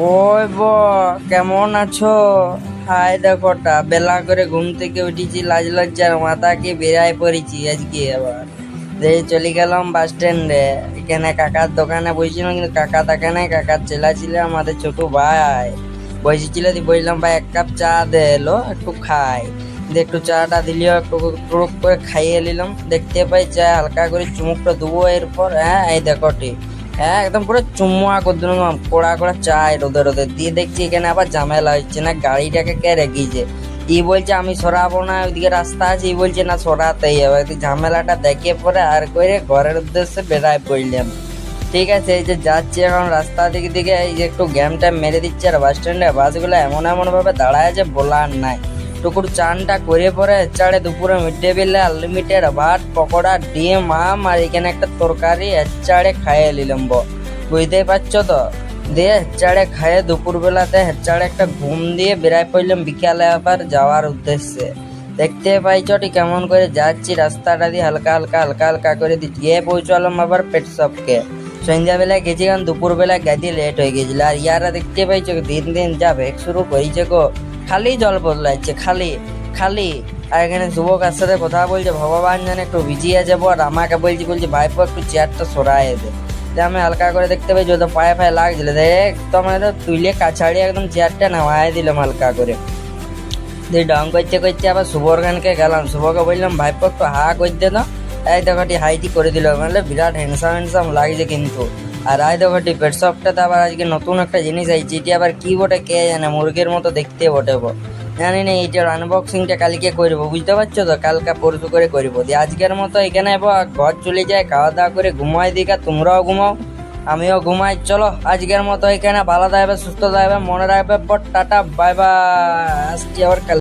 ওই কেমন আছো? হাই দেখোটা বেলা করে ঘুম থেকে উঠেছি, লাজ লজ্জার মাথাকে বেড়ায় পড়েছি আজকে আবার। চলে গেলাম বাস স্ট্যান্ডে, এখানে কাকার দোকানে বসেছিলাম, কিন্তু কাকা থাকে নাই, কাকার চেলা ছিল আমাদের ছোট ভাই বসেছিল। বললাম ভাই এক কাপ চা দে, এলো একটু খাই। একটু চাটা দিলিও একটু টুক করে খাইয়ে নিলাম। দেখতে পাই চা হালকা করে চুমুকটা দেবো, এরপর হ্যাঁ এই দেখো ঠিক হ্যাঁ একদম পুরো চুম্মা করে দিলাম, কড়া কড়া চাই রোদে রোদে দিয়ে। দেখছি এখানে আবার ঝামেলা হচ্ছে, না গাড়িটাকে কে রেখেছে। ই বলছে আমি সরাবো না, ওইদিকে রাস্তা আছে, ই বলছে না সরাতেই হবে। ঝামেলাটা দেখে পরে আর করে ঘরের উদ্দেশ্যে বেড়ায় পড়লাম। ঠিক আছে, এই যে যাচ্ছি এখন রাস্তা দিকে দিকে, এই যে একটু গ্যাম ট্যাম মেরে দিচ্ছে। আর বাস স্ট্যান্ডে বাসগুলো এমন এমন ভাবে দাঁড়ায় আছে বলার নাই। টুকুর চানটা করে পরে চাড়ে দুপুরে মিড ডে মিলে আনলিমিটেড ভাত পকোড়া ডিম আম আর এখানে একটা তরকারি চাড়ে খাইয়ে নিলাম। বুঝতেই পারছো তো। দিয়ে হেচ্চাড়ে খাইয়ে দুপুর বেলাতে হেচ্চাড়ে একটা ঘুম দিয়ে বেড়াই পড়লাম বিকালে আবার যাওয়ার উদ্দেশ্যে। দেখতে পাইছ ঠিক কেমন করে যাচ্ছি রাস্তাটা দিয়ে হালকা হালকা হালকা হালকা করে গিয়ে পৌঁছালাম আবার পেট শপকে। সন্ধ্যাবেলায় গেছি, কারণ দুপুর বেলায় গাড়ি লেট হয়ে গেছিল। আর ইয়ারা দেখতে পাইছো দিন দিন যা ভেগ শুরু করেছে গো, খালি জল বদলাচ্ছে খালি খালি। আর এখানে যুবকের সাথে কথা বলছে, ভগবান জানে একটু ভিজিয়ে যাবো। আর আমাকে বলছি ভাইপো একটু চেয়ারটা সরাই দে। আমি হালকা করে দেখতে পাই যত পায়ে পায়ে লাগছিল, একদম তুইলে কাছাড়ি একদম চেয়ারটা নামাই দিলাম হালকা করে। দিয়ে ডং করতে করতে আবার শুভর খানকে গেলাম। শুভকে বললাম ভাইপো একটু হা করতে দাও। এই দেখোটি হাইটি করে দিল, মানে বিরাট হ্যান্ডসাম হ্যান্ডসাম লাগছে কিন্তু। আর এই দেখোটি পেট শপটাতে আবার আজকে নতুন একটা জিনিস আইছে, এটি আবার কি বটে কে জানে, মুরগির মতো দেখতে বটে। জানি না, এইটার আনবক্সিংটা কালকে করবো, বুঝতে পারছো তো, কালকা পরশু করে করবো। দিয়ে আজকের মতো এখানে ঘর চলে যায়, খাওয়া দাওয়া করে ঘুমাই দিকা, তোমরাও ঘুমাও আমিও ঘুমাই। চলো আজকের মতো এখানে ভালো থাকবে, সুস্থ থাকবে, মনে রাখবে। টাটা বাই বাই, আসছি আবার কাল।